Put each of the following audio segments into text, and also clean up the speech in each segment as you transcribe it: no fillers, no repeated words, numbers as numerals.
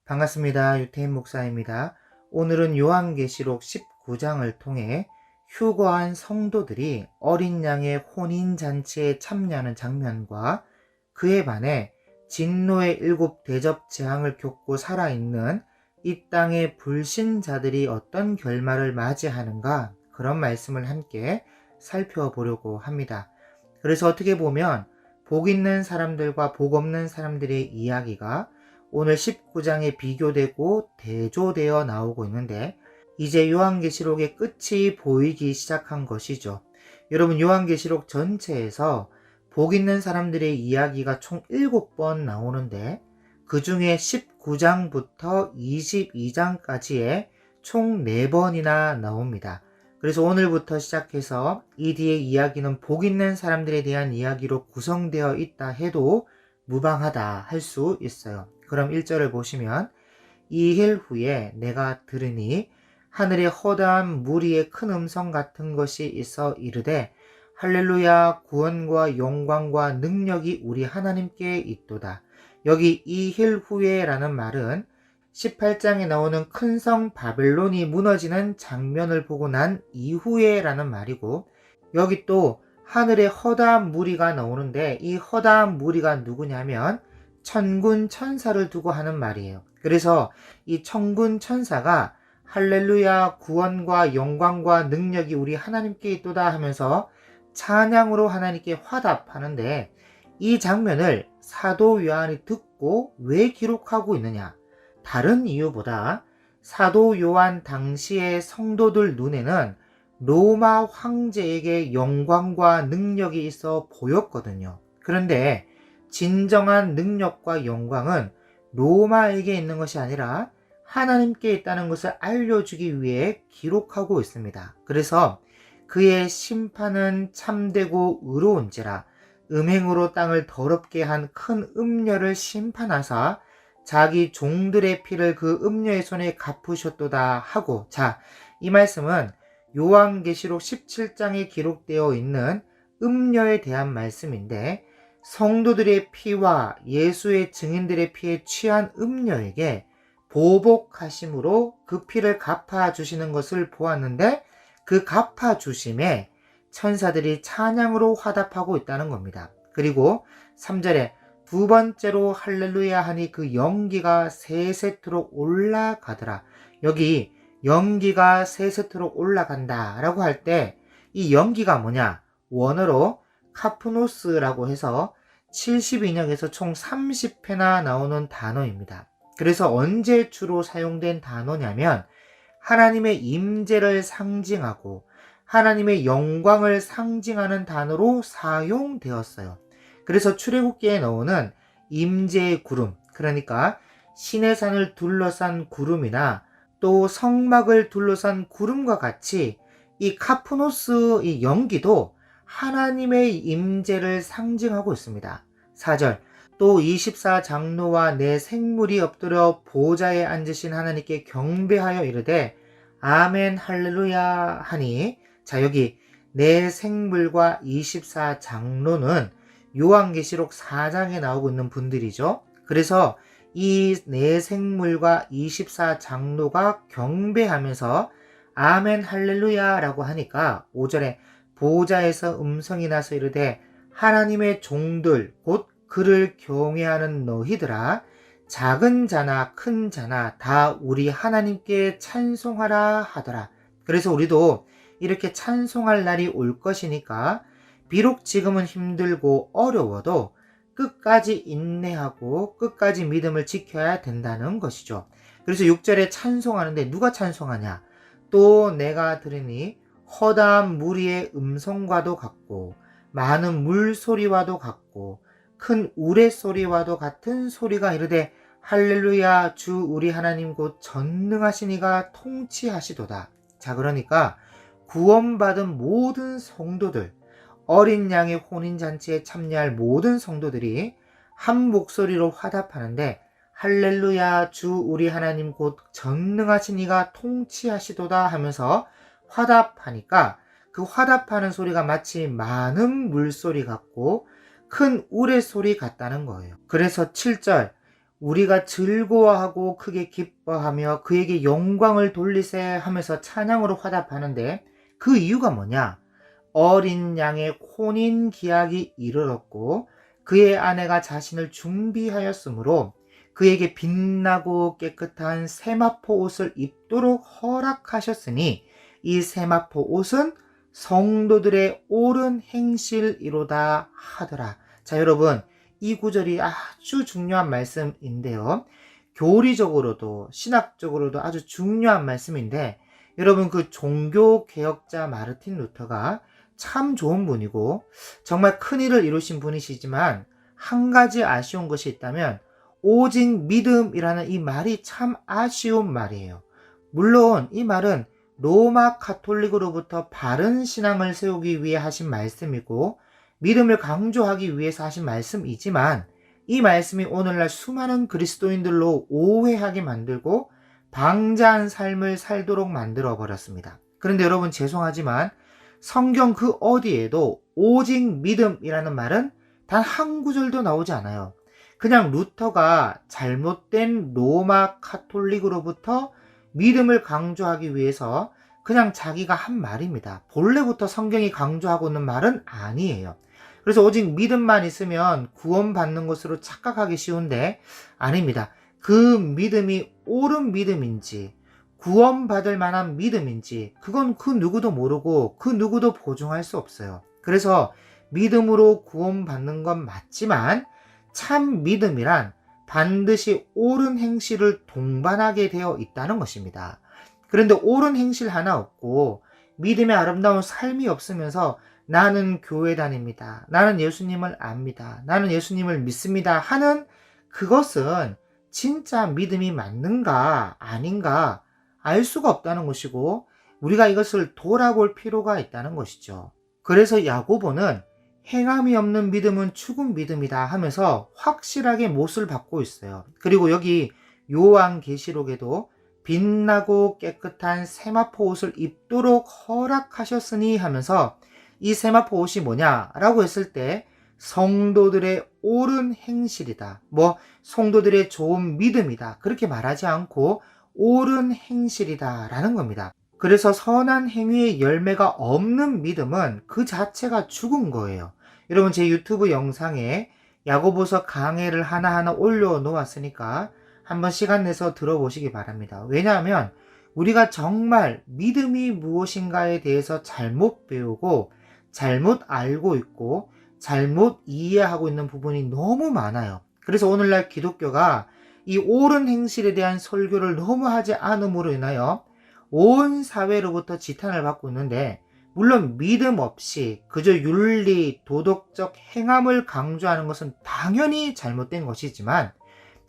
반갑습니다. 유태인 목사입니다. 오늘은 요한계시록 19장을 통해 휴거한 성도들이 어린 양의 혼인잔치에 참여하는 장면과 그에 반해 진노의 7 대접 재앙을 겪고 살아있는 이 땅의 불신자들이 어떤 결말을 맞이하는가, 그런 말씀을 함께 살펴보려고 합니다. 그래서 어떻게 보면 복 있는 사람들과 복 없는 사람들의 이야기가 오늘 19장에 비교되고 대조되어 나오고 있는데, 이제 요한계시록의 끝이 보이기 시작한 것이죠. 여러분, 요한계시록 전체에서 복 있는 사람들의 이야기가 총 7번 나오는데, 그 중에 19장부터 22장까지에 총 4번이나 나옵니다. 그래서 오늘부터 시작해서 이 뒤의 이야기는 복 있는 사람들에 대한 이야기로 구성되어 있다 해도 무방하다 할 수 있어요. 그럼 1절을 보시면, 이힐 후에 내가 들으니 하늘에 허다한 무리의 큰 음성 같은 것이 있어 이르되 할렐루야, 구원과 영광과 능력이 우리 하나님께 있도다. 여기 이힐 후에 라는 말은 18장에 나오는 큰 성 바벨론이 무너지는 장면을 보고 난 이후에 라는 말이고, 여기 또 하늘에 허다한 무리가 나오는데, 이 허다한 무리가 누구냐면 천군 천사를 두고 하는 말이에요. 그래서 이 천군 천사가 할렐루야, 구원과 영광과 능력이 우리 하나님께 있도다 하면서 찬양으로 하나님께 화답하는데, 이 장면을 사도 요한이 듣고 왜 기록하고 있느냐? 다른 이유보다 사도 요한 당시의 성도들 눈에는 로마 황제에게 영광과 능력이 있어 보였거든요. 그런데 진정한 능력과 영광은 로마에게 있는 것이 아니라 하나님께 있다는 것을 알려주기 위해 기록하고 있습니다. 그래서 그의 심판은 참되고 의로운지라 음행으로 땅을 더럽게 한 큰 음녀를 심판하사 자기 종들의 피를 그 음녀의 손에 갚으셨도다 하고, 이 말씀은 요한계시록 17장에 기록되어 있는 음녀에 대한 말씀인데, 성도들의 피와 예수의 증인들의 피에 취한 음녀에게 보복하심으로 그 피를 갚아주시는 것을 보았는데, 그 갚아주심에 천사들이 찬양으로 화답하고 있다는 겁니다. 그리고 3절에 두 번째로 할렐루야 하니 그 연기가 세세토록 올라가더라. 여기 연기가 세세토록 올라간다 라고 할 때 이 연기가 뭐냐? 원어로 카프노스라고 해서 72년에서 총 30회나 나오는 단어입니다. 그래서 언제 주로 사용된 단어냐면 하나님의 임재를 상징하고 하나님의 영광을 상징하는 단어로 사용되었어요. 그래서 출애굽기에 나오는 임재의 구름, 그러니까 시내산을 둘러싼 구름이나 또 성막을 둘러싼 구름과 같이 이 카프노스 이 연기도 하나님의 임재를 상징하고 있습니다. 4절, 또 24장로와 내 생물이 엎드려 보좌에 앉으신 하나님께 경배하여 이르되 아멘 할렐루야 하니, 여기 내 생물과 24장로는 요한계시록 4장에 나오고 있는 분들이죠. 그래서 이 내 생물과 24장로가 경배하면서 아멘 할렐루야 라고 하니까 5절에 보좌에서 음성이 나서 이르되 하나님의 종들 곧 그를 경외하는 너희들아, 작은 자나 큰 자나 다 우리 하나님께 찬송하라 하더라. 그래서 우리도 이렇게 찬송할 날이 올 것이니까 비록 지금은 힘들고 어려워도 끝까지 인내하고 끝까지 믿음을 지켜야 된다는 것이죠. 그래서 6절에 찬송하는데 누가 찬송하냐? 또 내가 들으니 허다한 무리의 음성과도 같고 많은 물소리와도 같고 큰 우레소리와도 같은 소리가 이르되 할렐루야, 주 우리 하나님 곧 전능하신 이가 통치하시도다. 그러니까 구원받은 모든 성도들, 어린 양의 혼인잔치에 참여할 모든 성도들이 한 목소리로 화답하는데 할렐루야, 주 우리 하나님 곧 전능하신 이가 통치하시도다 하면서 화답하니까 그 화답하는 소리가 마치 많은 물소리 같고 큰 우레소리 같다는 거예요. 그래서 7절, 우리가 즐거워하고 크게 기뻐하며 그에게 영광을 돌리세 하면서 찬양으로 화답하는데 그 이유가 뭐냐? 어린 양의 혼인 기약이 이르렀고 그의 아내가 자신을 준비하였으므로 그에게 빛나고 깨끗한 세마포 옷을 입도록 허락하셨으니 이 세마포 옷은 성도들의 옳은 행실이로다 하더라. 자, 여러분, 이 구절이 아주 중요한 말씀인데요. 교리적으로도 신학적으로도 아주 중요한 말씀인데, 여러분, 그 종교개혁자 마르틴 루터가 참 좋은 분이고 정말 큰 일을 이루신 분이시지만 한 가지 아쉬운 것이 있다면 오직 믿음이라는 이 말이 참 아쉬운 말이에요. 물론 이 말은 로마 카톨릭으로부터 바른 신앙을 세우기 위해 하신 말씀이고 믿음을 강조하기 위해서 하신 말씀이지만 이 말씀이 오늘날 수많은 그리스도인들로 오해하게 만들고 방자한 삶을 살도록 만들어 버렸습니다. 그런데 여러분, 죄송하지만 성경 그 어디에도 오직 믿음이라는 말은 단 한 구절도 나오지 않아요. 그냥 루터가 잘못된 로마 카톨릭으로부터 믿음을 강조하기 위해서 그냥 자기가 한 말입니다. 본래부터 성경이 강조하고 있는 말은 아니에요. 그래서 오직 믿음만 있으면 구원받는 것으로 착각하기 쉬운데 아닙니다. 그 믿음이 옳은 믿음인지 구원받을 만한 믿음인지 그건 그 누구도 모르고 그 누구도 보증할 수 없어요. 그래서 믿음으로 구원받는 건 맞지만 참 믿음이란 반드시 옳은 행실을 동반하게 되어 있다는 것입니다. 그런데 옳은 행실 하나 없고 믿음의 아름다운 삶이 없으면서 나는 교회 다닙니다. 나는 예수님을 압니다. 나는 예수님을 믿습니다. 하는 그것은 진짜 믿음이 맞는가 아닌가 알 수가 없다는 것이고 우리가 이것을 돌아볼 필요가 있다는 것이죠. 그래서 야고보는 행함이 없는 믿음은 죽은 믿음이다 하면서 확실하게 못을 받고 있어요. 그리고 여기 요한계시록에도 빛나고 깨끗한 세마포 옷을 입도록 허락하셨으니 하면서 이 세마포 옷이 뭐냐라고 했을 때 성도들의 옳은 행실이다. 성도들의 좋은 믿음이다. 그렇게 말하지 않고 옳은 행실이다 라는 겁니다. 그래서 선한 행위의 열매가 없는 믿음은 그 자체가 죽은 거예요. 여러분, 제 유튜브 영상에 야고보서 강해를 하나하나 올려놓았으니까 한번 시간 내서 들어보시기 바랍니다. 왜냐하면 우리가 정말 믿음이 무엇인가에 대해서 잘못 배우고 잘못 알고 있고 잘못 이해하고 있는 부분이 너무 많아요. 그래서 오늘날 기독교가 이 옳은 행실에 대한 설교를 너무 하지 않음으로 인하여 온 사회로부터 지탄을 받고 있는데, 물론 믿음 없이 그저 윤리, 도덕적 행함을 강조하는 것은 당연히 잘못된 것이지만,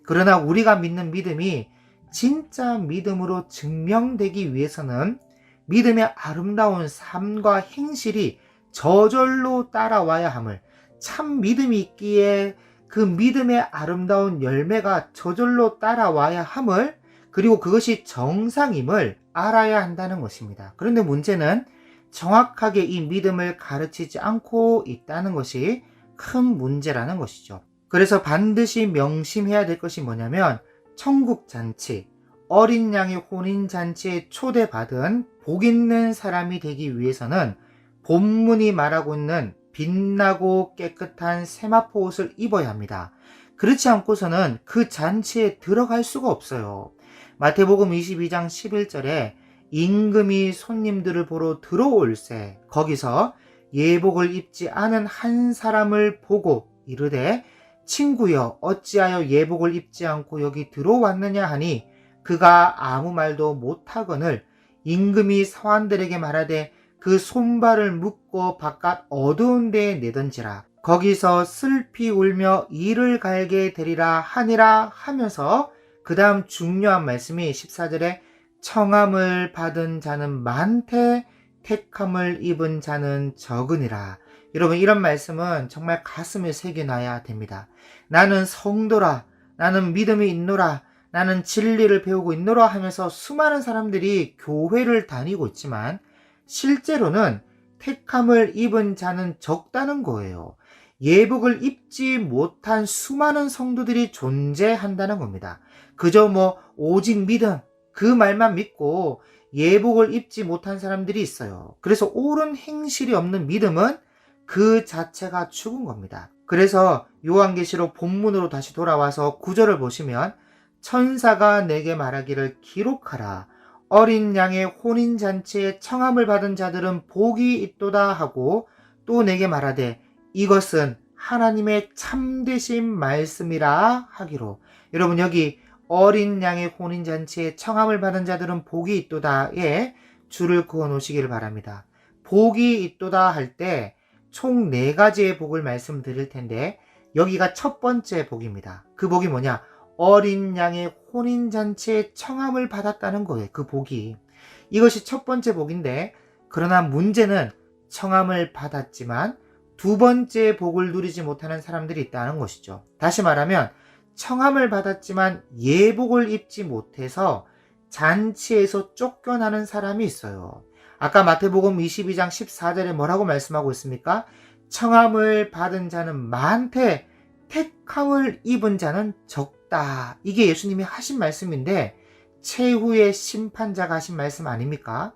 그러나 우리가 믿는 믿음이 진짜 믿음으로 증명되기 위해서는 믿음의 아름다운 삶과 행실이 저절로 따라와야 함을, 참 믿음이 있기에 그 믿음의 아름다운 열매가 저절로 따라와야 함을, 그리고 그것이 정상임을 알아야 한다는 것입니다. 그런데 문제는 정확하게 이 믿음을 가르치지 않고 있다는 것이 큰 문제라는 것이죠. 그래서 반드시 명심해야 될 것이 뭐냐면 천국잔치, 어린 양의 혼인잔치에 초대받은 복 있는 사람이 되기 위해서는 본문이 말하고 있는 빛나고 깨끗한 세마포 옷을 입어야 합니다. 그렇지 않고서는 그 잔치에 들어갈 수가 없어요. 마태복음 22장 11절에 임금이 손님들을 보러 들어올세 거기서 예복을 입지 않은 한 사람을 보고 이르되 친구여 어찌하여 예복을 입지 않고 여기 들어왔느냐 하니 그가 아무 말도 못하거늘 임금이 사환들에게 말하되 그 손발을 묶고 바깥 어두운 데에 내던지라 거기서 슬피 울며 이를 갈게 되리라 하니라 하면서 그 다음 중요한 말씀이 14절에 청함을 받은 자는 많되 택함을 입은 자는 적으니라. 여러분, 이런 말씀은 정말 가슴에 새겨놔야 됩니다. 나는 성도라, 나는 믿음이 있노라, 나는 진리를 배우고 있노라 하면서 수많은 사람들이 교회를 다니고 있지만 실제로는 택함을 입은 자는 적다는 거예요. 예복을 입지 못한 수많은 성도들이 존재한다는 겁니다. 그저 오직 믿음, 그 말만 믿고 예복을 입지 못한 사람들이 있어요. 그래서 옳은 행실이 없는 믿음은 그 자체가 죽은 겁니다. 그래서 요한계시록 본문으로 다시 돌아와서 9절을 보시면 천사가 내게 말하기를 기록하라. 어린 양의 혼인잔치에 청함을 받은 자들은 복이 있도다 하고 또 내게 말하되 이것은 하나님의 참되신 말씀이라 하기로. 여러분 여기 어린 양의 혼인잔치에 청함을 받은 자들은 복이 있도다에 줄을 그어 놓으시기를 바랍니다. 복이 있도다 할 때 총 4가지의 복을 말씀드릴 텐데 여기가 첫 번째 복입니다. 그 복이 뭐냐? 어린 양의 혼인잔치에 청함을 받았다는 거예요. 그 복이. 이것이 첫 번째 복인데 그러나 문제는 청함을 받았지만 두 번째 복을 누리지 못하는 사람들이 있다는 것이죠. 다시 말하면 청함을 받았지만 예복을 입지 못해서 잔치에서 쫓겨나는 사람이 있어요. 아까 마태복음 22장 14절에 뭐라고 말씀하고 있습니까? 청함을 받은 자는 많되 택함을 입은 자는 적다. 이게 예수님이 하신 말씀인데 최후의 심판자가 하신 말씀 아닙니까?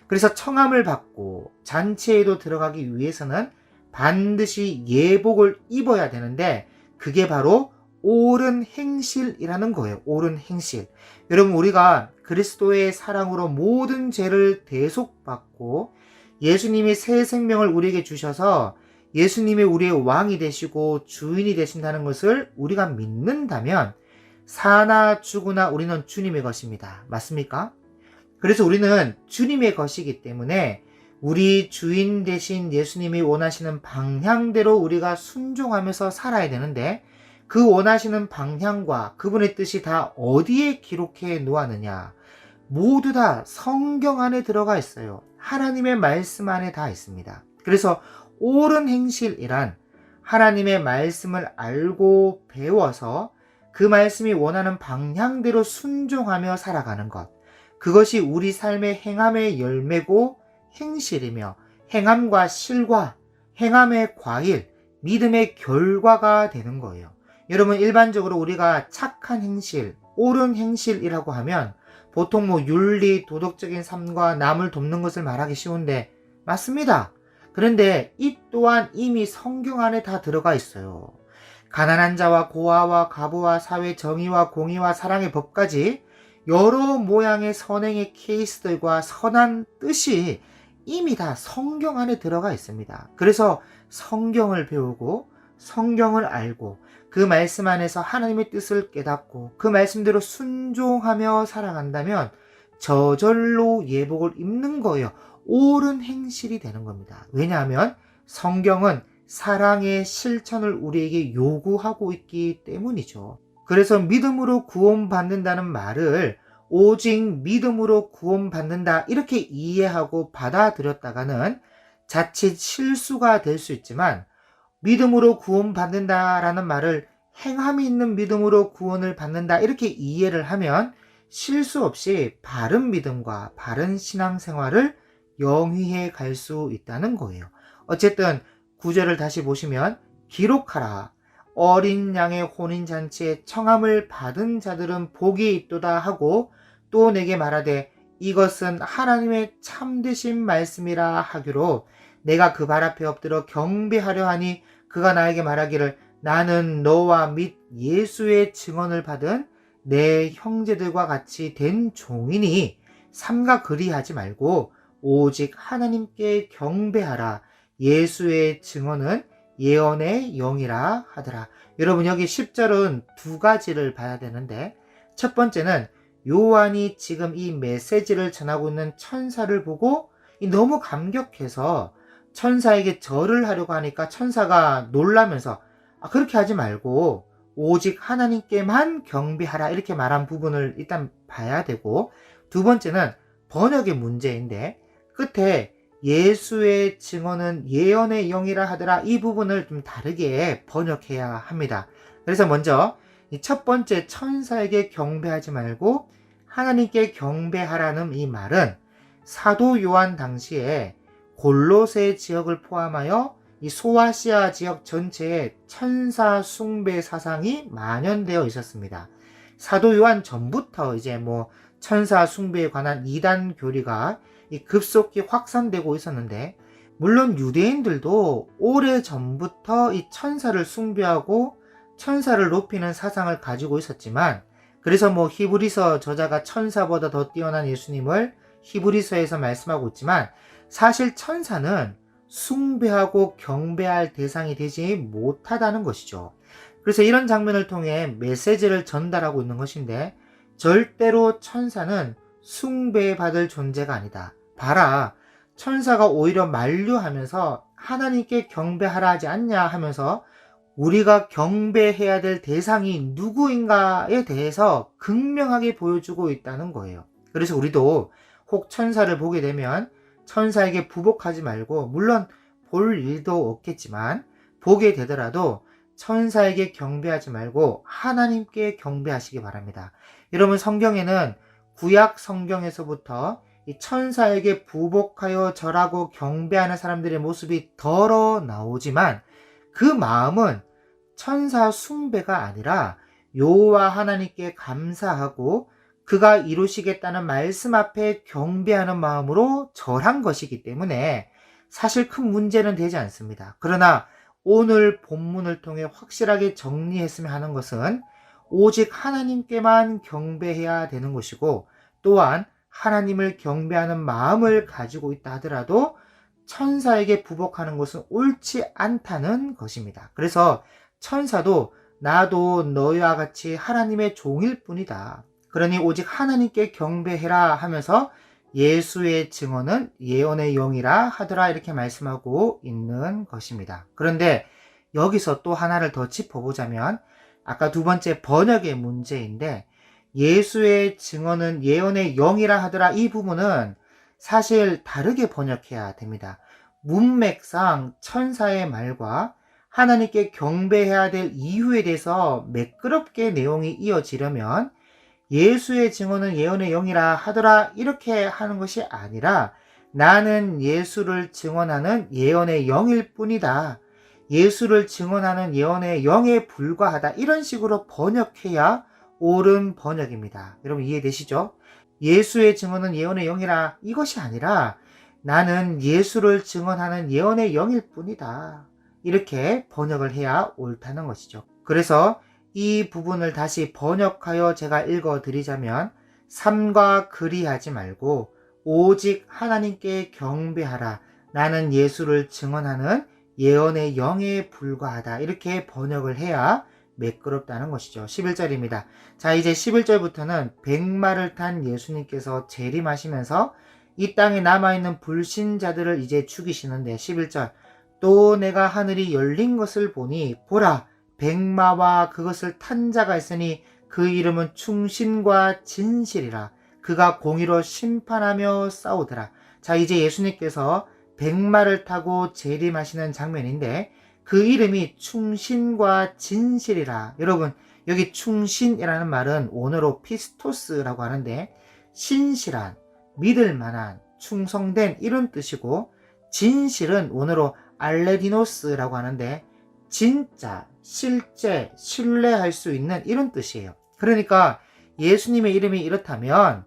그래서 청함을 받고 잔치에도 들어가기 위해서는 반드시 예복을 입어야 되는데 그게 바로 옳은 행실이라는 거예요. 옳은 행실. 여러분 우리가 그리스도의 사랑으로 모든 죄를 대속받고 예수님이 새 생명을 우리에게 주셔서 예수님이 우리의 왕이 되시고 주인이 되신다는 것을 우리가 믿는다면 사나 죽으나 우리는 주님의 것입니다. 맞습니까? 그래서 우리는 주님의 것이기 때문에 우리 주인 되신 예수님이 원하시는 방향대로 우리가 순종하면서 살아야 되는데 그 원하시는 방향과 그분의 뜻이 다 어디에 기록해 놓았느냐? 모두 다 성경 안에 들어가 있어요. 하나님의 말씀 안에 다 있습니다. 그래서 옳은 행실이란 하나님의 말씀을 알고 배워서 그 말씀이 원하는 방향대로 순종하며 살아가는 것. 그것이 우리 삶의 행함의 열매고 행실이며 행함과 실과 행함의 과일, 믿음의 결과가 되는 거예요. 여러분 일반적으로 우리가 착한 행실, 옳은 행실이라고 하면 보통 윤리, 도덕적인 삶과 남을 돕는 것을 말하기 쉬운데 맞습니다. 그런데 이 또한 이미 성경 안에 다 들어가 있어요. 가난한 자와 고아와 과부와 사회 정의와 공의와 사랑의 법까지 여러 모양의 선행의 케이스들과 선한 뜻이 이미 다 성경 안에 들어가 있습니다. 그래서 성경을 배우고 성경을 알고 그 말씀 안에서 하나님의 뜻을 깨닫고 그 말씀대로 순종하며 살아간다면 저절로 예복을 입는 거예요. 옳은 행실이 되는 겁니다. 왜냐하면 성경은 사랑의 실천을 우리에게 요구하고 있기 때문이죠. 그래서 믿음으로 구원받는다는 말을 오직 믿음으로 구원받는다 이렇게 이해하고 받아들였다가는 자칫 실수가 될 수 있지만 믿음으로 구원받는다라는 말을 행함이 있는 믿음으로 구원을 받는다 이렇게 이해를 하면 실수 없이 바른 믿음과 바른 신앙생활을 영위해 갈 수 있다는 거예요. 어쨌든 9절을 다시 보시면 기록하라. 어린 양의 혼인잔치에 청함을 받은 자들은 복이 있도다 하고 또 내게 말하되 이것은 하나님의 참되신 말씀이라 하기로 내가 그 발 앞에 엎드려 경배하려 하니 그가 나에게 말하기를 나는 너와 및 예수의 증언을 받은 내 형제들과 같이 된 종이니 삼가 그리하지 말고 오직 하나님께 경배하라. 예수의 증언은 예언의 영이라 하더라. 여러분 여기 10절은 두 가지를 봐야 되는데 첫 번째는 요한이 지금 이 메시지를 전하고 있는 천사를 보고 너무 감격해서 천사에게 절을 하려고 하니까 천사가 놀라면서 그렇게 하지 말고 오직 하나님께만 경배하라 이렇게 말한 부분을 일단 봐야 되고 두 번째는 번역의 문제인데 끝에 예수의 증언은 예언의 영이라 하더라 이 부분을 좀 다르게 번역해야 합니다. 그래서 먼저 이 첫 번째 천사에게 경배하지 말고 하나님께 경배하라는 이 말은 사도 요한 당시에 골로새 지역을 포함하여 이 소아시아 지역 전체에 천사 숭배 사상이 만연되어 있었습니다. 사도 요한 전부터 이제 뭐 천사 숭배에 관한 이단 교리가 급속히 확산되고 있었는데, 물론 유대인들도 오래 전부터 이 천사를 숭배하고 천사를 높이는 사상을 가지고 있었지만, 그래서 뭐 히브리서 저자가 천사보다 더 뛰어난 예수님을 히브리서에서 말씀하고 있지만, 사실 천사는 숭배하고 경배할 대상이 되지 못하다는 것이죠. 그래서 이런 장면을 통해 메시지를 전달하고 있는 것인데, 절대로 천사는 숭배받을 존재가 아니다. 봐라, 천사가 오히려 만류하면서 하나님께 경배하라 하지 않냐 하면서 우리가 경배해야 될 대상이 누구인가에 대해서 극명하게 보여주고 있다는 거예요. 그래서 우리도 혹 천사를 보게 되면 천사에게 부복하지 말고, 물론 볼 일도 없겠지만 보게 되더라도 천사에게 경배하지 말고 하나님께 경배하시기 바랍니다. 여러분, 성경에는 구약 성경에서부터 이 천사에게 부복하여 절하고 경배하는 사람들의 모습이 덜어 나오지만, 그 마음은 천사 숭배가 아니라 여호와 하나님께 감사하고 그가 이루시겠다는 말씀 앞에 경배하는 마음으로 절한 것이기 때문에 사실 큰 문제는 되지 않습니다. 그러나 오늘 본문을 통해 확실하게 정리했으면 하는 것은, 오직 하나님께만 경배해야 되는 것이고, 또한 하나님을 경배하는 마음을 가지고 있다 하더라도 천사에게 부복하는 것은 옳지 않다는 것입니다. 그래서 천사도 나도 너희와 같이 하나님의 종일 뿐이다. 그러니 오직 하나님께 경배해라 하면서 예수의 증언은 예언의 영이라 하더라, 이렇게 말씀하고 있는 것입니다. 그런데 여기서 또 하나를 더 짚어보자면, 아까 두 번째 번역의 문제인데, 예수의 증언은 예언의 영이라 하더라, 이 부분은 사실 다르게 번역해야 됩니다. 문맥상 천사의 말과 하나님께 경배해야 될 이유에 대해서 매끄럽게 내용이 이어지려면 예수의 증언은 예언의 영이라 하더라 이렇게 하는 것이 아니라, 나는 예수를 증언하는 예언의 영일 뿐이다, 예수를 증언하는 예언의 영에 불과하다, 이런 식으로 번역해야 옳은 번역입니다. 여러분 이해되시죠? 예수의 증언은 예언의 영이라 이것이 아니라, 나는 예수를 증언하는 예언의 영일 뿐이다, 이렇게 번역을 해야 옳다는 것이죠. 그래서 이 부분을 다시 번역하여 제가 읽어 드리자면, 삼가 그리하지 말고 오직 하나님께 경배하라, 나는 예수를 증언하는 예언의 영에 불과하다, 이렇게 번역을 해야 매끄럽다는 것이죠. 11절입니다. 자, 이제 11절부터는 백마를 탄 예수님께서 재림하시면서 이 땅에 남아있는 불신자들을 이제 죽이시는데, 11절, 또 내가 하늘이 열린 것을 보니 보라, 백마와 그것을 탄 자가 있으니 그 이름은 충신과 진실이라, 그가 공의로 심판하며 싸우더라. 자, 이제 예수님께서 백마를 타고 재림하시는 장면인데, 그 이름이 충신과 진실이라. 여러분, 여기 충신이라는 말은 원어로 피스토스라고 하는데, 신실한, 믿을 만한, 충성된, 이런 뜻이고, 진실은 원어로 알레디노스라고 하는데, 진짜, 실제, 신뢰할 수 있는, 이런 뜻이에요. 그러니까 예수님의 이름이 이렇다면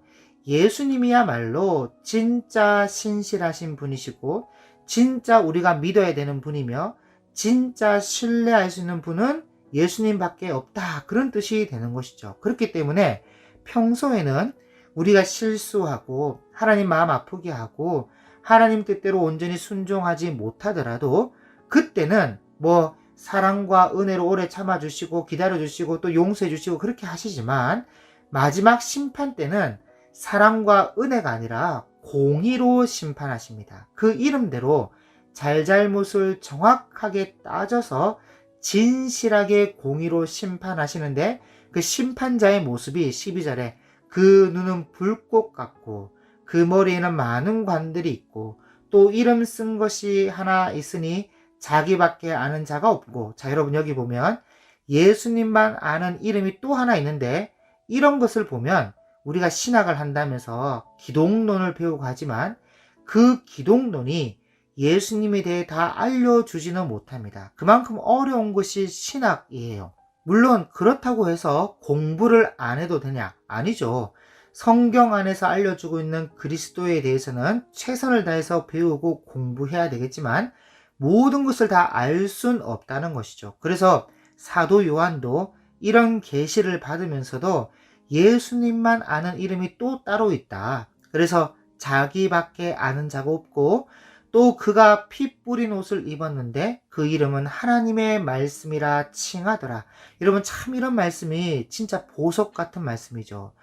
예수님이야말로 진짜 신실하신 분이시고, 진짜 우리가 믿어야 되는 분이며, 진짜 신뢰할 수 있는 분은 예수님밖에 없다, 그런 뜻이 되는 것이죠. 그렇기 때문에 평소에는 우리가 실수하고 하나님 마음 아프게 하고 하나님 뜻대로 온전히 순종하지 못하더라도, 그때는 뭐 사랑과 은혜로 오래 참아주시고 기다려주시고 또 용서해주시고 그렇게 하시지만, 마지막 심판 때는 사랑과 은혜가 아니라 공의로 심판하십니다. 그 이름대로 잘잘못을 정확하게 따져서 진실하게 공의로 심판하시는데, 그 심판자의 모습이 12절에 그 눈은 불꽃 같고 그 머리에는 많은 관들이 있고 또 이름 쓴 것이 하나 있으니 자기밖에 아는 자가 없고. 자, 여러분 여기 보면 예수님만 아는 이름이 또 하나 있는데, 이런 것을 보면 우리가 신학을 한다면서 기독론을 배우고 하지만, 그 기독론이 예수님에 대해 다 알려주지는 못합니다. 그만큼 어려운 것이 신학이에요. 물론 그렇다고 해서 공부를 안 해도 되냐? 아니죠. 성경 안에서 알려주고 있는 그리스도에 대해서는 최선을 다해서 배우고 공부해야 되겠지만 모든 것을 다 알 순 없다는 것이죠. 그래서 사도 요한도 이런 계시를 받으면서도 예수님만 아는 이름이 또 따로 있다. 그래서 자기밖에 아는 자가 없고 또 그가 피 뿌린 옷을 입었는데 그 이름은 하나님의 말씀이라 칭하더라. 여러분 참 이런 말씀이 진짜 보석 같은 말씀이죠.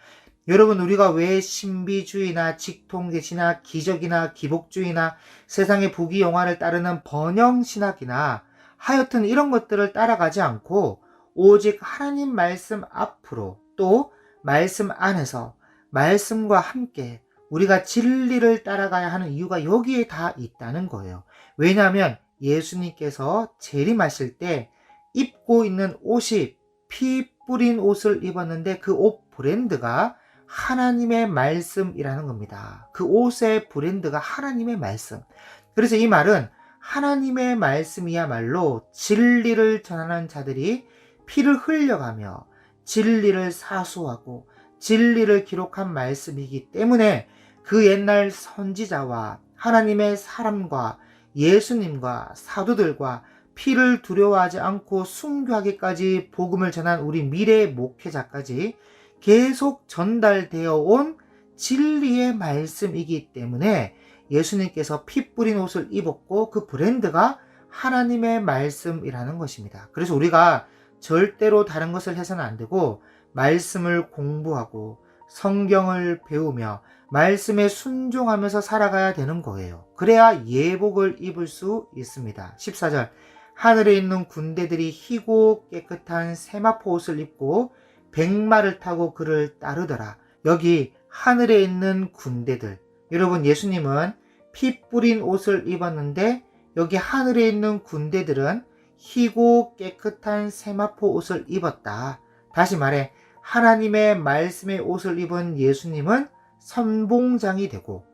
여러분 우리가 왜 신비주의나 직통계시나 기적이나 기복주의나 세상의 부귀영화를 따르는 번영신학이나 하여튼 이런 것들을 따라가지 않고 오직 하나님 말씀 앞으로 또 말씀 안에서 말씀과 함께 우리가 진리를 따라가야 하는 이유가 여기에 다 있다는 거예요. 왜냐하면 예수님께서 재림하실 때 입고 있는 옷이 피 뿌린 옷을 입었는데 그 옷 브랜드가 하나님의 말씀이라는 겁니다. 그 옷의 브랜드가 하나님의 말씀. 그래서 이 말은 하나님의 말씀이야말로 진리를 전하는 자들이 피를 흘려가며 진리를 사수하고 진리를 기록한 말씀이기 때문에 그 옛날 선지자와 하나님의 사람과 예수님과 사도들과 피를 두려워하지 않고 순교하기까지 복음을 전한 우리 미래 목회자까지 계속 전달되어 온 진리의 말씀이기 때문에 예수님께서 피 뿌린 옷을 입었고 그 브랜드가 하나님의 말씀이라는 것입니다. 그래서 우리가 절대로 다른 것을 해서는 안 되고 말씀을 공부하고 성경을 배우며 말씀에 순종하면서 살아가야 되는 거예요. 그래야 예복을 입을 수 있습니다. 14절 하늘에 있는 군대들이 희고 깨끗한 세마포 옷을 입고 백마를 타고 그를 따르더라. 여기 하늘에 있는 군대들. 여러분 예수님은 피 뿌린 옷을 입었는데 여기 하늘에 있는 군대들은 희고 깨끗한 세마포 옷을 입었다. 다시 말해 하나님의 말씀의 옷을 입은 예수님은 선봉장이 되고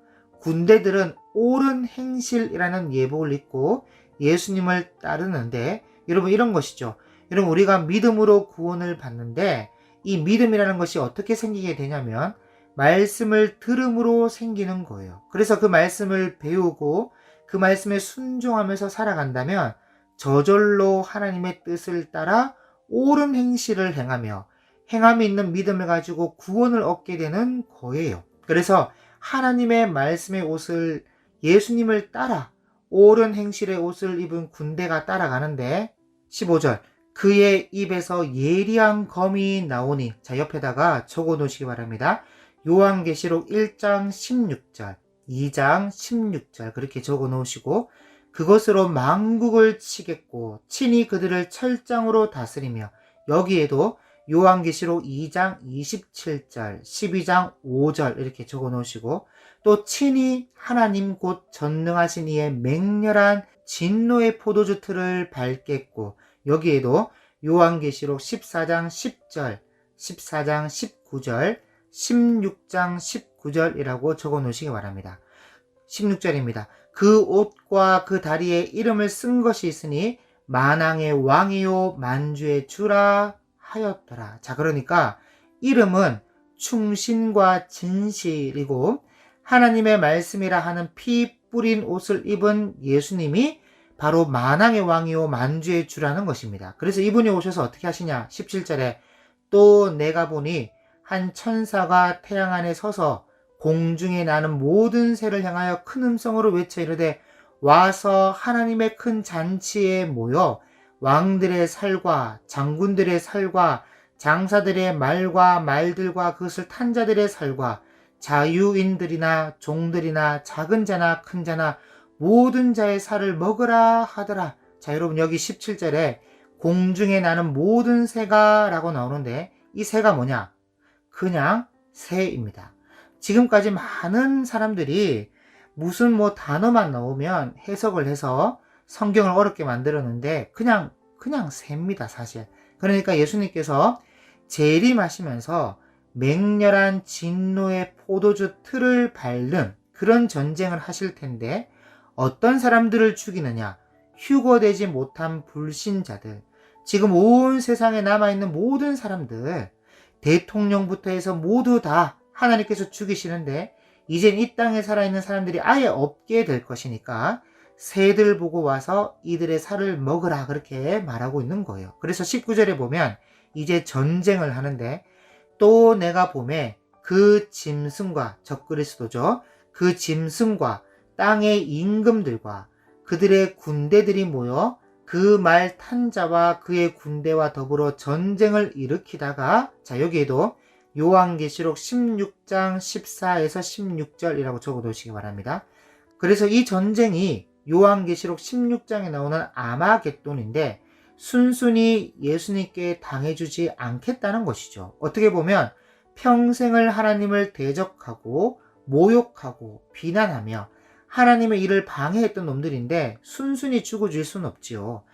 군대들은 옳은 행실이라는 예복을 입고 예수님을 따르는데 여러분 이런 것이죠. 여러분 우리가 믿음으로 구원을 받는데 이 믿음이라는 것이 어떻게 생기게 되냐면 말씀을 들음으로 생기는 거예요. 그래서 그 말씀을 배우고 그 말씀에 순종하면서 살아간다면 저절로 하나님의 뜻을 따라 옳은 행실을 행하며 행함이 있는 믿음을 가지고 구원을 얻게 되는 거예요. 그래서 하나님의 말씀의 옷을 예수님을 따라 옳은 행실의 옷을 입은 군대가 따라가는데 15절 그의 입에서 예리한 검이 나오니 자 옆에다가 적어 놓으시기 바랍니다. 요한계시록 1장 16절 2장 16절 그렇게 적어 놓으시고 그것으로 만국을 치겠고 친히 그들을 철장으로 다스리며 여기에도 요한계시록 2장 27절 12장 5절 이렇게 적어 놓으시고 또 친히 하나님 곧 전능하신 이의 맹렬한 진노의 포도주 틀을 밟겠고 여기에도 요한계시록 14장 10절 14장 19절 16장 19절이라고 적어 놓으시기 바랍니다. 16절입니다. 그 옷과 그 다리에 이름을 쓴 것이 있으니 만왕의 왕이요 만주의 주라 하였더라. 자 그러니까 이름은 충신과 진실이고 하나님의 말씀이라 하는 피 뿌린 옷을 입은 예수님이 바로 만왕의 왕이요 만주의 주라는 것입니다. 그래서 이분이 오셔서 어떻게 하시냐 17절에 또 내가 보니 한 천사가 태양 안에 서서 공중에 나는 모든 새를 향하여 큰 음성으로 외쳐 이르되 와서 하나님의 큰 잔치에 모여 왕들의 살과 장군들의 살과 장사들의 말과 말들과 그것을 탄 자들의 살과 자유인들이나 종들이나 작은 자나 큰 자나 모든 자의 살을 먹으라 하더라. 자 여러분 여기 17절에 공중에 나는 모든 새가 라고 나오는데 이 새가 뭐냐? 그냥 새입니다. 지금까지 많은 사람들이 무슨 뭐 단어만 나오면 해석을 해서 성경을 어렵게 만들었는데 그냥 새입니다 사실. 그러니까 예수님께서 재림하시면서 맹렬한 진노의 포도주 틀을 밟는 그런 전쟁을 하실 텐데 어떤 사람들을 죽이느냐? 휴거되지 못한 불신자들. 지금 온 세상에 남아있는 모든 사람들, 대통령부터 해서 모두 다 하나님께서 죽이시는데 이젠 이 땅에 살아있는 사람들이 아예 없게 될 것이니까 새들 보고 와서 이들의 살을 먹으라, 그렇게 말하고 있는 거예요. 그래서 19절에 보면 이제 전쟁을 하는데, 또 내가 보매 그 짐승과, 적그리스도죠, 그 짐승과 땅의 임금들과 그들의 군대들이 모여 그 말 탄 자와 그의 군대와 더불어 전쟁을 일으키다가, 자, 여기에도 요한계시록 16장 14에서 16절이라고 적어 놓으시기 바랍니다. 그래서 이 전쟁이 요한계시록 16장에 나오는 아마겟돈인데 순순히 예수님께 당해주지 않겠다는 것이죠. 어떻게 보면 평생을 하나님을 대적하고 모욕하고 비난하며 하나님의 일을 방해했던 놈들인데 순순히 죽어줄 수는 없지요.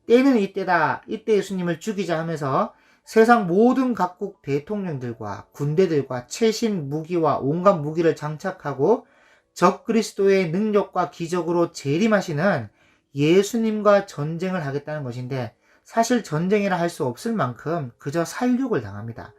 때는 이때다, 이때 예수님을 죽이자 하면서 세상 모든 각국 대통령들과 군대들과 최신 무기와 온갖 무기를 장착하고 적그리스도의 능력과 기적으로 재림하시는 예수님과 전쟁을 하겠다는 것인데, 사실 전쟁이라 할 수 없을 만큼 그저 살육을 당합니다.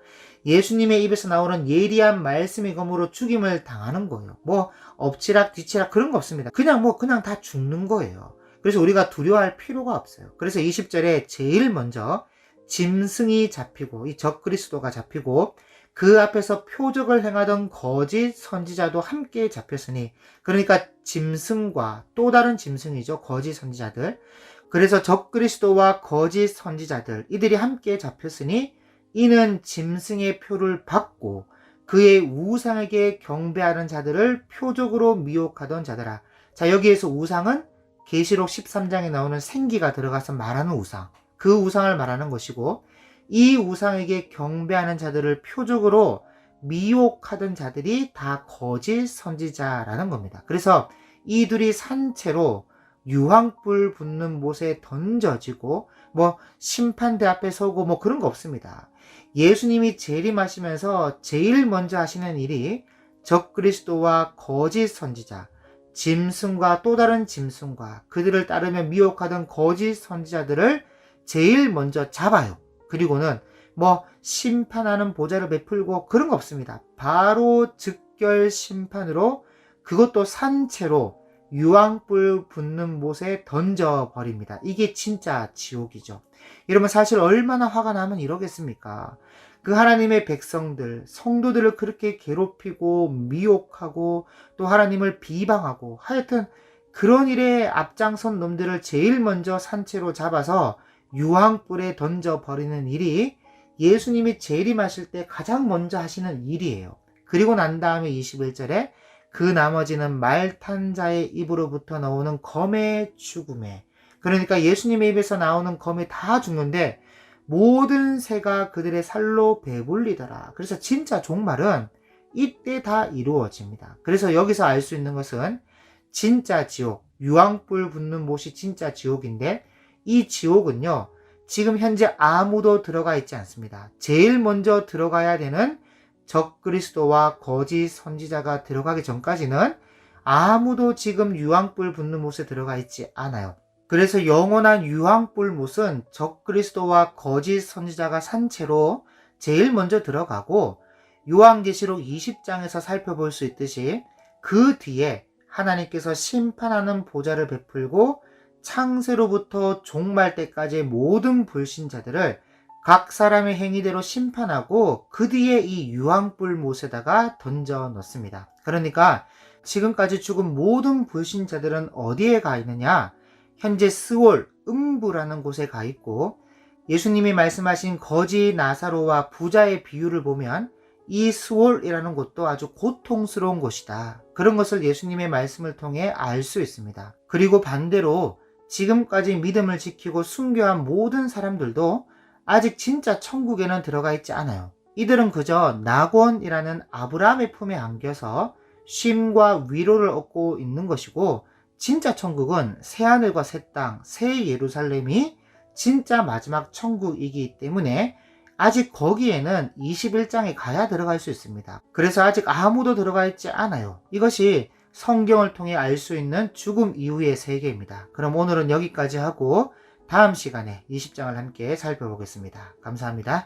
예수님의 입에서 나오는 예리한 말씀의 검으로 죽임을 당하는 거예요. 뭐 엎치락 뒤치락 그런 거 없습니다. 그냥 다 죽는 거예요. 그래서 우리가 두려워할 필요가 없어요. 그래서 20절에 제일 먼저 짐승이 잡히고, 이 적그리스도가 잡히고 그 앞에서 표적을 행하던 거짓 선지자도 함께 잡혔으니, 그러니까 짐승과 또 다른 짐승이죠, 거짓 선지자들. 그래서 적그리스도와 거짓 선지자들, 이들이 함께 잡혔으니 이는 짐승의 표를 받고 그의 우상에게 경배하는 자들을 표적으로 미혹하던 자들아. 자, 여기에서 우상은 계시록 13장에 나오는 생기가 들어가서 말하는 우상, 그 우상을 말하는 것이고, 이 우상에게 경배하는 자들을 표적으로 미혹하던 자들이 다 거짓 선지자라는 겁니다. 그래서 이들이 산채로 유황불 붙는 못에 던져지고 뭐 심판대 앞에 서고 뭐 그런 거 없습니다. 예수님이 재림하시면서 제일 먼저 하시는 일이 적그리스도와 거짓 선지자, 짐승과 또 다른 짐승과 그들을 따르며 미혹하던 거짓 선지자들을 제일 먼저 잡아요. 그리고는 뭐 심판하는 보좌를 베풀고 그런 거 없습니다. 바로 즉결 심판으로, 그것도 산채로 유황불 붙는 못에 던져버립니다. 이게 진짜 지옥이죠. 이러면 사실 얼마나 화가 나면 이러겠습니까? 그 하나님의 백성들, 성도들을 그렇게 괴롭히고 미혹하고 또 하나님을 비방하고, 하여튼 그런 일에 앞장선 놈들을 제일 먼저 산채로 잡아서 유황불에 던져버리는 일이 예수님이 재림하실 때 가장 먼저 하시는 일이에요. 그리고 난 다음에 21절에 그 나머지는 말 탄 자의 입으로부터 나오는 검의 죽음에, 그러니까 예수님의 입에서 나오는 검이 다 죽는데 모든 새가 그들의 살로 배불리더라. 그래서 진짜 종말은 이때 다 이루어집니다. 그래서 여기서 알 수 있는 것은 진짜 지옥, 유황불 붙는 못이 진짜 지옥인데, 이 지옥은요 지금 현재 아무도 들어가 있지 않습니다. 제일 먼저 들어가야 되는 적그리스도와 거짓 선지자가 들어가기 전까지는 아무도 지금 유황불 붙는 못에 들어가 있지 않아요. 그래서 영원한 유황불 못은 적그리스도와 거짓 선지자가 산 채로 제일 먼저 들어가고, 요한계시록 20장에서 살펴볼 수 있듯이 그 뒤에 하나님께서 심판하는 보좌를 베풀고 창세로부터 종말 때까지의 모든 불신자들을 각 사람의 행위대로 심판하고 그 뒤에 이 유황불 못에다가 던져 넣습니다. 그러니까 지금까지 죽은 모든 불신자들은 어디에 가 있느냐? 현재 스올, 음부라는 곳에 가 있고, 예수님이 말씀하신 거지 나사로와 부자의 비유를 보면 이 스올이라는 곳도 아주 고통스러운 곳이다. 그런 것을 예수님의 말씀을 통해 알 수 있습니다. 그리고 반대로 지금까지 믿음을 지키고 순교한 모든 사람들도 아직 진짜 천국에는 들어가 있지 않아요. 이들은 그저 낙원이라는 아브라함의 품에 안겨서 쉼과 위로를 얻고 있는 것이고, 진짜 천국은 새하늘과 새 땅, 새 예루살렘이 진짜 마지막 천국이기 때문에 아직 거기에는 21장에 가야 들어갈 수 있습니다. 그래서 아직 아무도 들어가 있지 않아요. 이것이 성경을 통해 알 수 있는 죽음 이후의 세계입니다. 그럼 오늘은 여기까지 하고 다음 시간에 20장을 함께 살펴보겠습니다. 감사합니다.